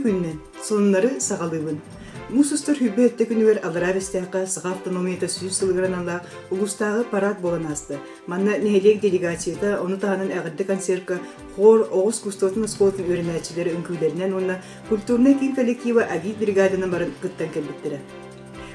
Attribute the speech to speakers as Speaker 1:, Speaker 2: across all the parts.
Speaker 1: күннен, сонунары сағалыбын. Мусустар хүббе өтті күнігер алыра бестеққа сыға автономията сүйіз сылғыран алла ұлыстағы парад болан асты. Манна нехелек делегацията оны тағанын әғірді концертка хор оғыз кустотын ұсколтын өрінәтчілері үнкүйлерінен онна культурный кин коллектива агит бригадына барын күттен кәлбіттірі.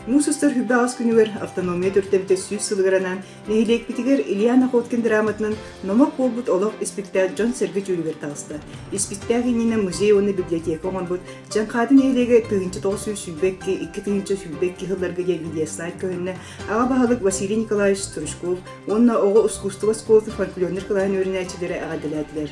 Speaker 1: Мусустар хүббе ағыз күнігер автономия түрттемте сүйіз сылғыранан нехелек бітігер Ильяна Хоткин драматының номақ болбут олық спектакль Джон Сергей Жюлигер тағысты. Спектакльніне музей оны библиотека оған бұд Жан Қадын елеге тығынчы тоғысу сүйбекке, екі тығынчы сүйбекке ғылларға де видеослайд көніне аға бағалық Василий Николаевич Стручков, онына оғы искусство сколты фольклорнер қылайын өрінәтчілері ағадыләділер.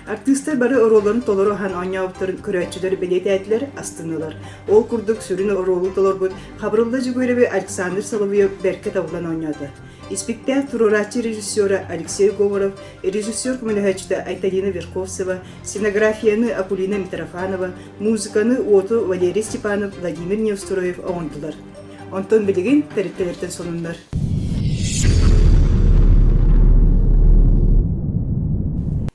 Speaker 1: Артистар бары ороларын толору хан оңяуптарын көрәтчілер белет әділер астынылар. Ол күрдік сүрін оролу толор бұд қабырылда жүгөребе Александр Соловьев бәрке табылан оңяды. Спектакль туруратчы режиссера Алексей Говоров, режиссер күміліғачыда Айталина Верховцева, сценографияны Акулина Митрофанова, музыканы Оту Валерий Степанов, Владимир Невстроев оңдылар. Онтон білеген тәріттелерден сонындар.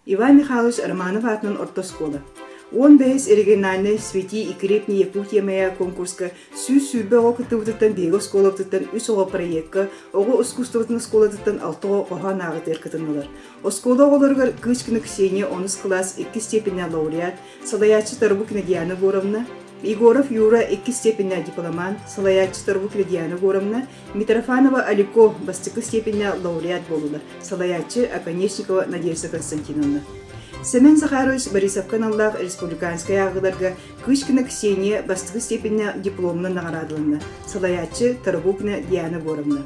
Speaker 1: Иван Михайлович Романов атынан ортоскола. Он бәйіз оригинальный Свети и Крепни Якутия моя конкурска сүй-сүйбе оғы күттівдіттен бейгі сколовдіттен үс оғы проектка оғы искусствотын сколовдіттен алтығы оған ағыт әркітінілер. Оскола оғыларғар күшкіні Ксения 10 класс 2 степенне лауреат, Салаячы Тарбукина Диана Горовна, Егоров Юра 2 степенне дипломан, Салаячы Тарбукина Диана Горовна, Митрофанова Алико бастықы степенне лауреат болуды, Салаячы Аконечникова Надежда Константиновна. Семен Захарович Борисовкан Аллах республиканская ағыларға күшкіні Ксения бастығы степенне дипломны нағарадылынды, Салаячы Тарбукина Диана Горовна.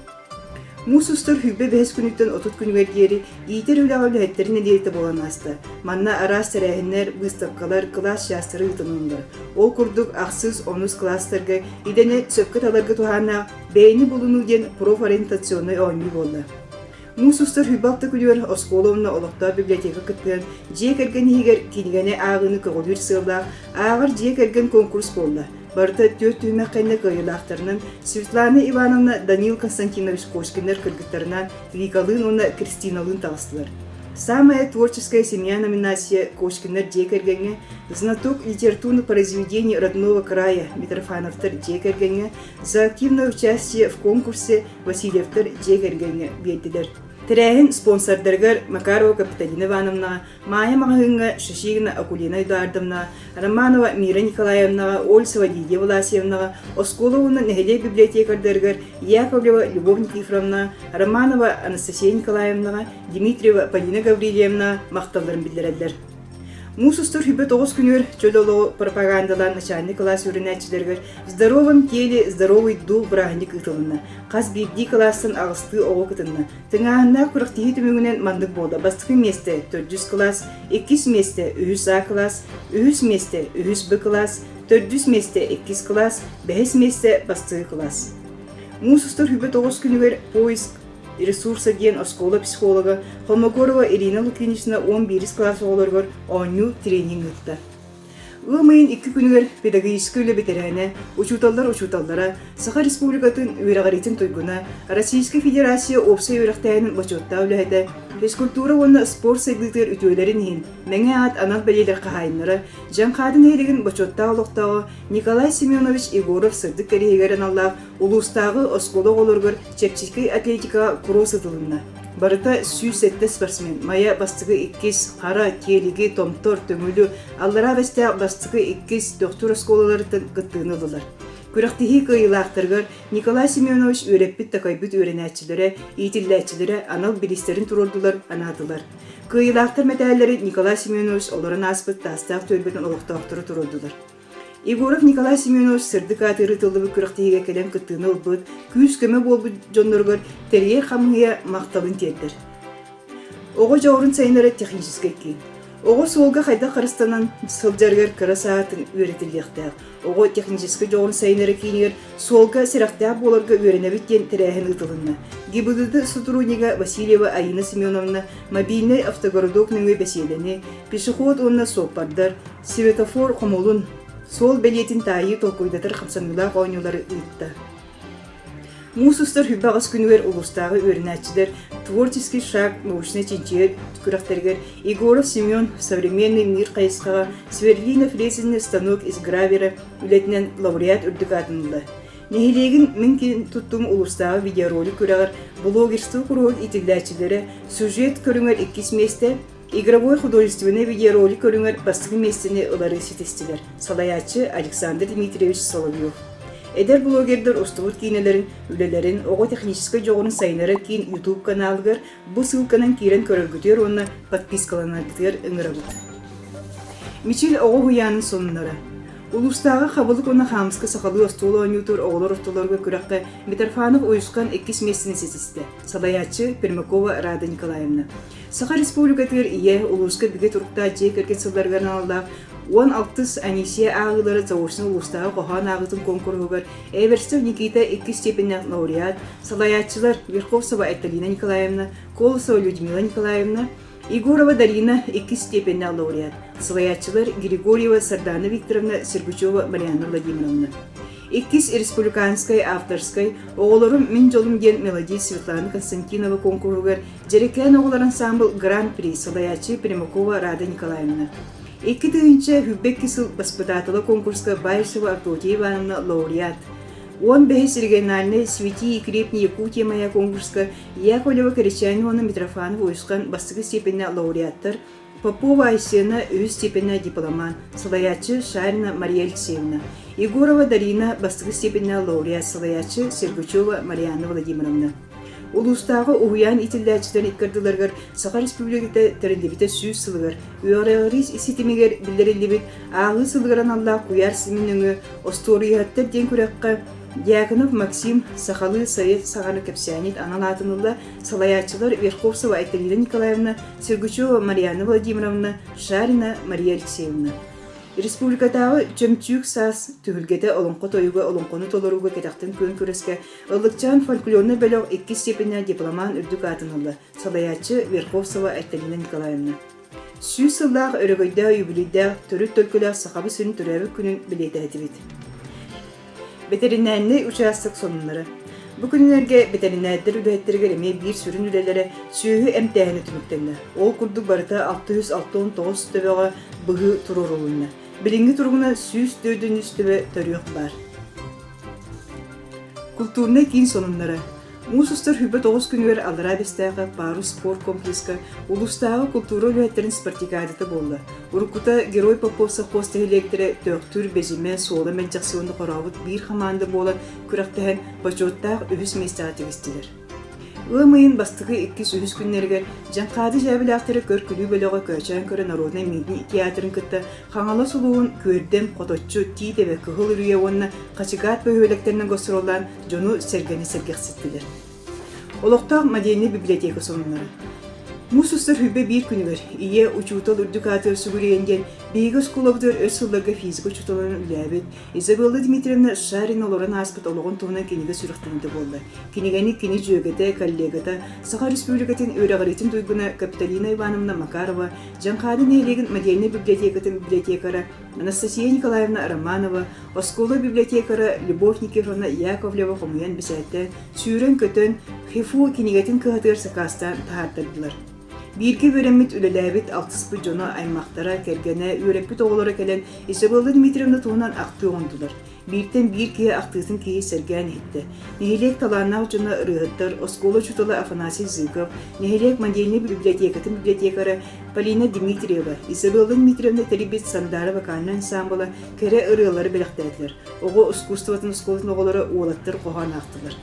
Speaker 1: Мусустар хүббе бәс күніттен отут күнігергері иетер үліғалы әттеріне дейті болан асты. Манна арас тәрәхінлер, выставкалар, класс шастыры ұтыныңдар. Ол күрдік ақсыз 10 класстарға идене сөпкі таларға туғана бәйіні болынуден профориентационный ойны болды. Мусустар хүббалты күлер осколовна олықта библиотека күткен, жек әрген егер келгені ағыны көғылыр сылда, ағыр жек әрген конкурс болды. Барыта 4 түймәккәнне кыйылақтарынан Светлана Ивановна Данил Константинович Кошкинер кыргыттарынан Викалын оны Кристиналын тағыстылар. Самая творческая семья номинация Кошкинер Джекергенге, знаток литературных произведений родного края Митрофановтер Джекергенге, за активное участие в конкурсе Васильевтер Джекергенге беддилер. Тірәйін спонсордергер Макарова Капиталина Ивановна, Майя Мағыңға Шашигина Акулина Эдуардовна, Романова Мира Николаевна, Ольцева Лидия Власьевна, Осколовна Нехеле библиотекардергер Яковлева Любовь Никифоровна, Романова Анастасия Николаевна, Дмитриева Полина Гаврилевна мақталарын білдірәділер. Мусустар хүбе 9 күнер чөлолу пропагандалар начальный класс өрінәтчілергер в здоровом теле здоровый дух брахник ұтылына. Қаз бейді классын ағысты оғы күтінна. Тыңағына 40 түмігінен мандық болды. Бастықы месте 400 класс, 200 месте 300 А класс, 300 месте 300 Б класс, 400 месте 200 класс, 5 месте бастығы класс. Мусустар хүбе 9 күнер поиск ресурса ген оскола психолога Холмогорова Ирина Лукинична 11 класс оларгар оню тренинг өтті. Ылмайын 2 күнігер педагогический өлі бетерәне, учуталлара, Саха Республикатын үйрағаретін тойгуна, Российская Федерация опсай үйрақтайының бачотта өліғеді, физкультура оны спорт сайдылтыр үтөйлерін ең, мәңе ат анал бәлелер қағайынлары, Жан Қадын елеген бачотта олықтағы Николай Семенович Егоров сырдық кәрегерін аллақ, улустағы оскола олырғыр чепческий атлетика кросс ұтылынна. Барыта сүйсетті спортсмен, мая бастығы 2 қара, келігі, томтор, төңілі, аллара бәсті бастығы 2 доктор осколаларытын қыттығынылылар. Күріқтігі қиылақтырғыр Николай Семенович өреппіт тақайбыт өренәтчілері, етілләтчілері анал білістерін тұрордылар, анадылар. Қиылақтыр мәтәлері Николай Семенович оларын аспыт тастақ төлбетін олықтақтыры тұрордылар. Егоров Николай Семенович сырдық атыры тылдыбы күріқтіге кәлем күттіғыны олбыд, күйіс көмі болбы жонларғыр тәрге қамғыя мақталын тердір. Оғы жаурын сайынары технический кейін. Оғы солға қайда қырыстанан сылжарғар кыра саатын өретілдіқтәғ. Оғы технический жаурын сайынары кейінер солға сирақтәғ боларға өренәбіттен тірәхін ұтылынна. Гибудыды сотруднига Васильева Аина Семеновна мобильный автогородок нөңе бәселені, пешеход онына соппардар, светофор қомолын, сол бәлетін тайы толқойдатыр қамсанылақ ойнулары ұйтты. Мусустар хүббагас күнүгер улустагы өрнәчилер творческий шаг научный чинчер күрәхтергер Егоров Семен современный мир кайыскага Сверлинов резинный станок из гравера үлетинен лауреат үрдүк атынды. Нехилегин мөмкин туттум улустагы видеоролик күрәгер блогерство куру итилләчиләре сюжет көрүңөр 2 месте игровой художественный видеоролик көрүңөр бастыгы местени ылары сетестилер. Салаячы Александр Дмитриевич Соловьев. Эдер блогердер устубут кинелерин, үлелерин, ого технической жоғырын сайнары кин YouTube каналыгар бу ссылканан кирен көрөргүтер, онна подпискаланагытыр ыңырабыт. Мичил ого хуянын сонунары. Улустагы хабылык онна хамска сахалы остула онютур оголор остуларга күрәккә Митрофанов уйышкан 2 месяцын сетисте. Салаячы Пермякова Рада Николаевна. Саха республикатыр ие улуска биге турукта жек эркет сылдарган алда 16 Анисия ағылары зауырсын улустағы қоған ағытын конкурсугар Эверстов Никита 2 степеннен лауреат, Салаячылар Верховцева Эталина Николаевна, Колосова Людмила Николаевна, Егорова Дарина 2 степеннен лауреат, Салаячылар Григорьева Сардана Викторовна, Сергучева Марьяна Владимировна. 2 республиканской авторской оғылырым мен жолым ген мелодия Светлана Константинова конкурсугар Жерекен оғылар ансамбл Гран-при Салаячы Пермякова Рада Николаевна. 2 тыгынча хүббек кисыл баспытатылы конкурска Байшева Авдотья Ивановна лауреат. 15 региональный Свети Икрепни Якутия моя конкурска Яковлева Коричанова Митрофанова уйышкан бастыгы степенне лауреаттар, Попова Айсена 3 степенне дипломан, Салаячы Шарина Мария Алексеевна, Егорова Дарина бастыгы степенне лауреат, Салаячы Сергучева Марьяна Владимировна. Улустағы уян итилләчтен иткардыларгар Саха республиката тәрендебите сүз сылыгар. Уярарис иситимегер билдерилибит ағы сылыгаран алла куяр симиннеңі осторияттар ден күрәкқа Дьяконов Максим Сахалы Совет Сағаны Капсианит аналатынылла Салаячылар Верховцева Эталина Николаевна, Сергучева Марьяна Владимировна, Шарина Мария Алексеевна. Республикатағы жөмчүк сас түгілгеті олонқы тойуға олонқыны толыруға кетақтың көн көреске ылықчан фольклорны бөліғ 2 степенне дипломан үрдік атынылы Салаячы Верховцева Эталина Николаевна. Сүй сыллақ өрігойда үйбілейді түріт төлкілі сақабы сүрін түрәбі күнін білейді әдебет. Ветеринәрні участық сонынлары. Bu günlerge veterinärdir ürettirger eme bir sürün ülelere sühü emtihani tümüktенler. Ol kurduk barıta 669 töbeğe bığı turur olunna. Bilingi turguna süs dördün üstüve törüyok var. Kulturna kin sonunlara. Musustar hübbe 9 günler alara bestağı Paru spor komplekska ulustağı kulturu ürettirin spartikadete bolla. Urukuta Geroy Popov Sahposta elektre töktür bezime soğla mencaksiyonu koravut bir hamanda bolan küraktehen bajottağ ühüs mestati vestiler. Iğmayın bastığı 2 ühüs günlerge janqadı jabil aktörü körkülü bölüğe köçen köre Narodnay Medni teatrın kıtta Xanala suluğun kördem qototçu tiyde ve kıhıl ürüye onna qaçıgat böhöleklerine gösterolan jonu sergeni sergeksittiler. Oloqtağ Madeni Biblioteka sonunları. Musustar hübbe bir günüver. İye uçutal ürdük atır sügüreyengen Beyga Skolabdır örsıllarga fizika uçutalarını üläbet. Izabella Dmitrievna Şarin oloran aspet oloğun tuğuna keniga sürüktününde bolda. Kenigani keni jögete, kollegata, Saha Respublikatin öğreğaritin duyguna Kapitalina Ivanovna Makarova, Janqadı Neylegin Madeni Bibliotekatın bibliotekara Anastasia Nikolaevna Romanova, Oskola bibliotekara Любовь Никифоровна Яковлева Хомуян Бесәтті, Sүйрен көтін Хефу Kenigatin kıhatır sakastan tahartırdılar. Birki börenmit üleläbit altıspı jona aymaqtara kergene üreppit oğulara kelen Isabella Dmitrievna tuğunan aktı ondular. Birten bir kiye aktısın kiye sergen etti. Nehilek talannağı jona ırıhıttır, Oskola çutalı Afanasy Zykov, Nehilek Madeni Bibliotekatın bibliotekara Polina Dmitrieva, Isabella Dmitrievna Teribit Sandarova kanlı ansambla kere ırıhları belirttiler. Oğu Oskustvatın Oskolatın oğulara oğulattır qoğan aktılar.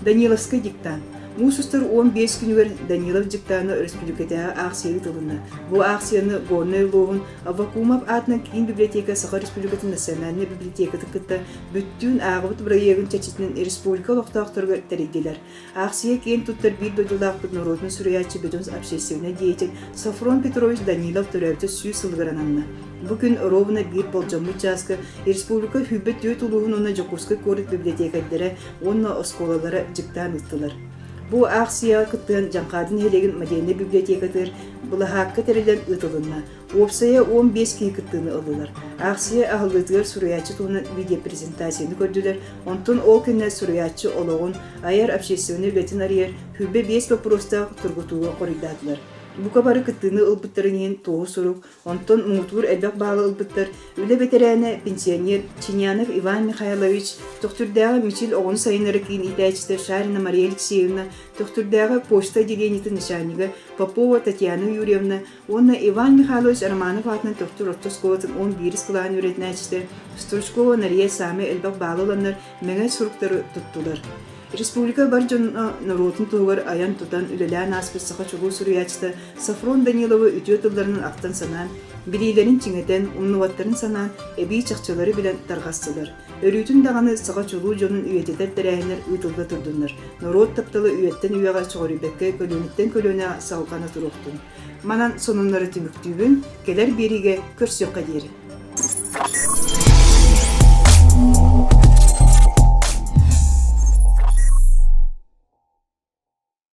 Speaker 1: Danilovska diktan. Musustar 15 günüver Danilov diktanı Respublikada aksiyayı tılını. Bu aksiyonu Gornoylov'un Avakumov adına Kin Biblioteka Saha Respublikatın Nasyonalny Bibliotekatı kıtta bütün ağıbıt bırayegin çeçitinin Respublika loqtaqtırga terediler. Aksiya ken tuttar bir bödülaqpıt Narodny Suriyatçı Bedons Obsessivna deyetil Safron Petrovich Danilov törevde süy sılgırananna. Bugün Rovna bir bolcamlı çaskı Respublika hübbet döt uluğun ona Jokurska Korit Bibliotekadere, onna oskolalara diktan ıttılar. Бу акция кыттын жаңкадын хелеген Мадина библиотекатыр булахакка терелен ытылынна. Опсая 15 кей кыттыны ылылар. Акция ахылдытыр суруячы туна видеопрезентацияны көрдүлөр. Онтон ол күнне суруячы ологун аяр общественный ветеринария хүббе 5 вопроста тургутууга корыйдадылар. Бука бары кыттыны ылбыттарынен тоғы сурук, онтон мутур элбек балы ылбыттар, үле ветераны пенсионер Чинянов Иван Михайлович, тоқтурдағы Мичил оғын сайынары кейін итәчістер Шарина Мария Алексеевна, тоқтурдағы почта отделениеті нишанига Попова Татьяна Юрьевна, онна Иван Михайлович Романов атынан тоқтур ортосколатын 11 кылаан үретінәчістер, Стручкова Нария Сами элбек балы оланар мәңе суруктары туттулар. Республика бар жонна народын тугар аян тутан үлелән аспыссаға чугу суруячты Сафрон Данилова үтіе тылдарының ақтан санан, билейлерін чиңетен, умнуаттарын санан, әбей чақчылары білен тарғастылар. Өрүтін дағаны саға чугу жонын үйететер тәрәйінер үйтілді тұрдыныр. Народ таптылы үйеттен үйеға чоғырыбекке көлөнеттен көлөне сағылғаны тұруқтын. Манан сонынлары түміктүйбін, келер беріге көрсек қадері.